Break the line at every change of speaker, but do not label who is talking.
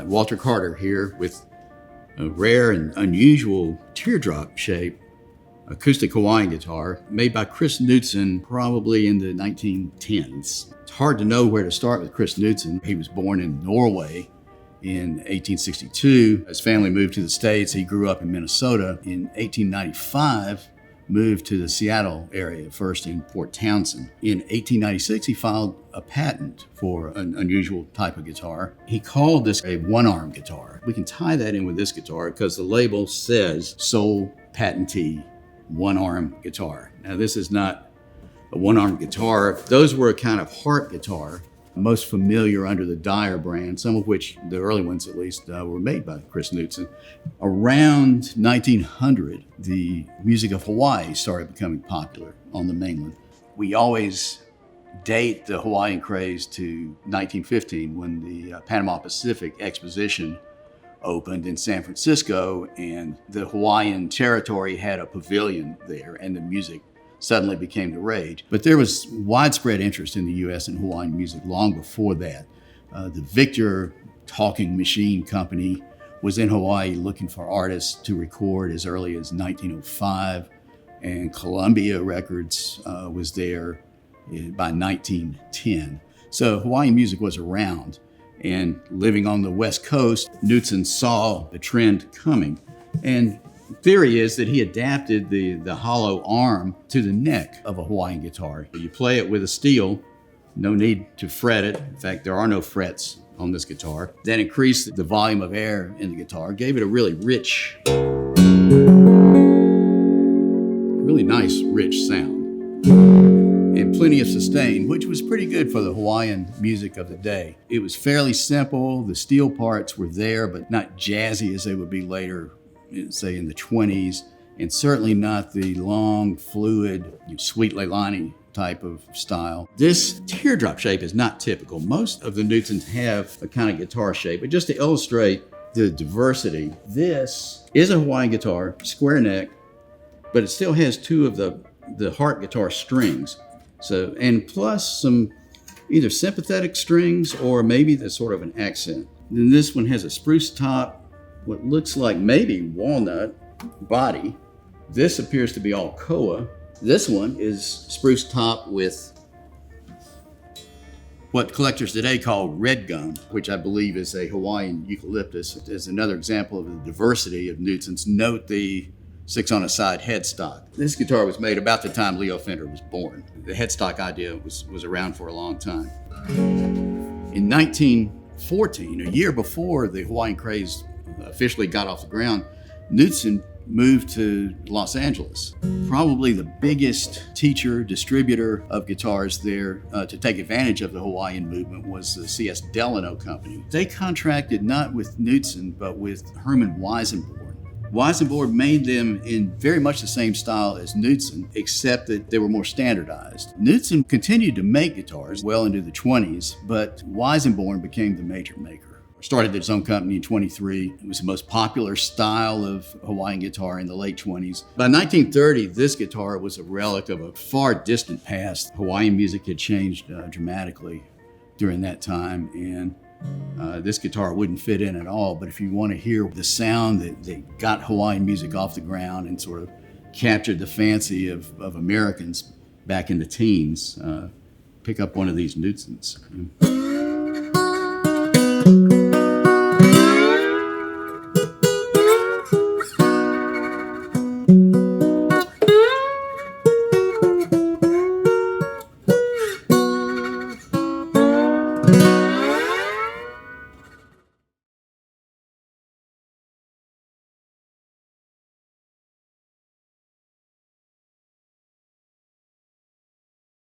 Walter Carter here with a rare and unusual teardrop shape acoustic Hawaiian guitar made by Chris Knutsen probably in the 1910s. It's hard to know where to start with Chris Knutsen. He was born in Norway in 1862. His family moved to the States. He grew up in Minnesota. In 1895, moved to the Seattle area, first in Port Townsend. In 1896, he filed a patent for an unusual type of guitar. He called this a one-arm guitar. We can tie that in with this guitar because the label says sole patentee one-arm guitar. Now, this is not a one-arm guitar. Those were a kind of heart guitar, most familiar under the Dyer brand, some of which, the early ones at least, were made by Chris Knutsen. Around 1900, the music of Hawaii started becoming popular on the mainland. We always date the Hawaiian craze to 1915 when the Panama Pacific Exposition opened in San Francisco, and the Hawaiian territory had a pavilion there, and the music suddenly became the rage. But there was widespread interest in the U.S. in Hawaiian music long before that. The Victor Talking Machine Company was in Hawaii looking for artists to record as early as 1905, and Columbia Records was there by 1910. So Hawaiian music was around, and living on the West Coast, Knutsen saw the trend coming. And theory is that he adapted the hollow arm to the neck of a Hawaiian guitar. You play it with a steel, no need to fret it. In fact, there are no frets on this guitar. Then increased the volume of air in the guitar, gave it a really rich, really nice, rich sound. And plenty of sustain, which was pretty good for the Hawaiian music of the day. It was fairly simple. The steel parts were there, but not jazzy as they would be later, say in the 20s, and certainly not the long, fluid, sweet Leilani type of style. This teardrop shape is not typical. Most of the Knutsens have a kind of guitar shape, but just to illustrate the diversity, this is a Hawaiian guitar, square neck, but it still has two of the heart guitar strings. So, and plus some either sympathetic strings or maybe the sort of an accent. Then this one has a spruce top, what looks like maybe walnut body. This appears to be all koa. This one is spruce top with what collectors today call red gum, which I believe is a Hawaiian eucalyptus. Is another example of the diversity of Knutsens. Note the 6-on-a-side headstock. This guitar was made about the time Leo Fender was born. The headstock idea was around for a long time. In 1914, a year before the Hawaiian craze officially got off the ground, Knutsen moved to Los Angeles. Probably the biggest teacher, distributor of guitars there to take advantage of the Hawaiian movement was the C.S. Delano Company. They contracted not with Knutsen, but with Herman Weisenborn. Weisenborn made them in very much the same style as Knutsen, except that they were more standardized. Knutsen continued to make guitars well into the 20s, but Weisenborn became the major maker. Started its own company in 23. It was the most popular style of Hawaiian guitar in the late 20s. By 1930, this guitar was a relic of a far distant past. Hawaiian music had changed dramatically during that time, and this guitar wouldn't fit in at all. But if you want to hear the sound that got Hawaiian music off the ground and sort of captured the fancy of Americans back in the teens, pick up one of these Knutsens.